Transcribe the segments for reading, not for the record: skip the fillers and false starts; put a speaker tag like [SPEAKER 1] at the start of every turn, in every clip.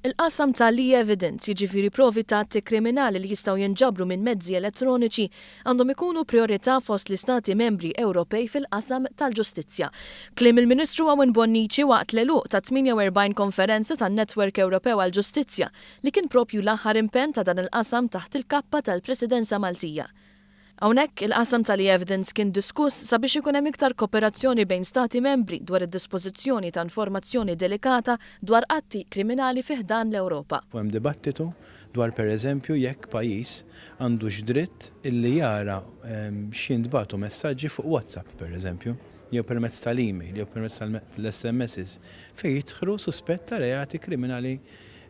[SPEAKER 1] Il-qasam tal-evidence, jiġifieri provi ta' atti kriminali li jistgħu jinġabru minn mezzi elettroniċi għandhom ikunu priorità fost l-istati membri Ewropej fil-qasam tal-ġustizzja. Kliem il-Ministru Owen Bonnici waqt l-għeluq ta' 48 konferenza tan-Netwerk Ewropew għall-Ġustizzja li kien propju l-aħħar impenn ta' dan il-qasam taħt il-kappa tal-Presidenza Maltija. Hawnhekk il-qasam tal-evidence kien diskuss sabiex ikun hemm iktar kooperazzjoni bejn stati membri dwar id-dispożizzjoni ta' informazzjoni delikata dwar atti kriminali fih dan l-Ewropa.
[SPEAKER 2] Hemm dibattitu dwar pereżempju jekk pajjiż għandux dritt illi jara x'jintbagħtu messaġġi fuq WhatsApp pereżempju, jew permezz tal-email, jew permezz tal-SMS fejn jidħlu suspett ta' reati kriminali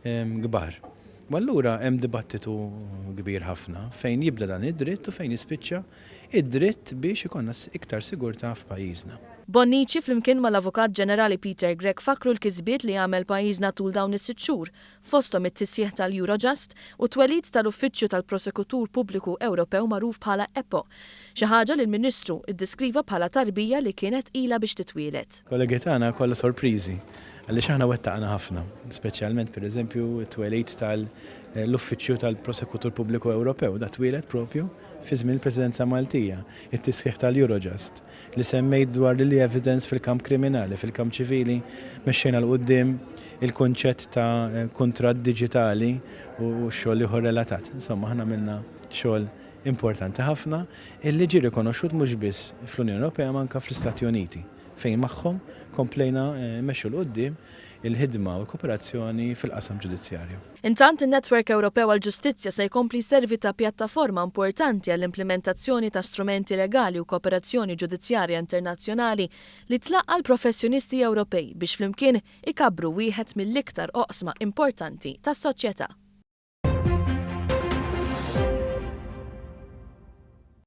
[SPEAKER 2] kbar. U allura hemm dibattitu kbir ħafna fejn jibda dan id-dritt u fejn jispiċċa id-dritt biex ikollna iktar sigurta f'pajjiżna.
[SPEAKER 1] Bonnici flimkien mal-Avukat Ġenerali Peter Grech fakru l-kisbiet li għamel pajjiżna tul dawn is-sitt xhur, fosthom it-tisjieħ tal-Eurojust u twelid tal-Uffiċċju tal-Prosekutur Pubbliku Ewropew magħruf bħala EPPO, xi ħaġa li l-Ministru iddiskriva bħala tarbija li kienet ilha biex titwielet.
[SPEAKER 2] Kollegi tagħna kollha sorpriżi għaliex aħna wettaqna ħafna, speċjalment pereżempju t-twelid tal-Uffiċċju tal-Prosekutur Pubbliku Ewropew, da twieled propju fi żmien il-Presidenza Maltija, it-tisħiħ tal-Eurojust li semmejt dwar l-evidence fil-kamp kriminali, fil-kamp ċivili, mexxejna l-qudiem il-kunċett ta' kuntratt diġitali u xogħol ieħor relatat. Insomma, aħna għamilna xogħol importanti ħafna illi ġie rikonoxxut mhux biss fl-Unjoni Ewropea ma anke fl-Istati Uniti fejn magħhom komplejna mexxu l-qudiem il-ħidma u l-kooperazzjoni fil-qasam ġudizzjarju.
[SPEAKER 1] Intant in-Netwerk Ewropew għall-Ġustizzja se jkompli servi ta' pjattaforma importanti għall-implementazzjoni ta' strumenti legali u kooperazzjoni ġudizzjarja internazzjonali li tlaqqa l-professjonisti Ewropej biex flimkien ikabru wieħed mill-iktar oqsma importanti tas-soċjetà.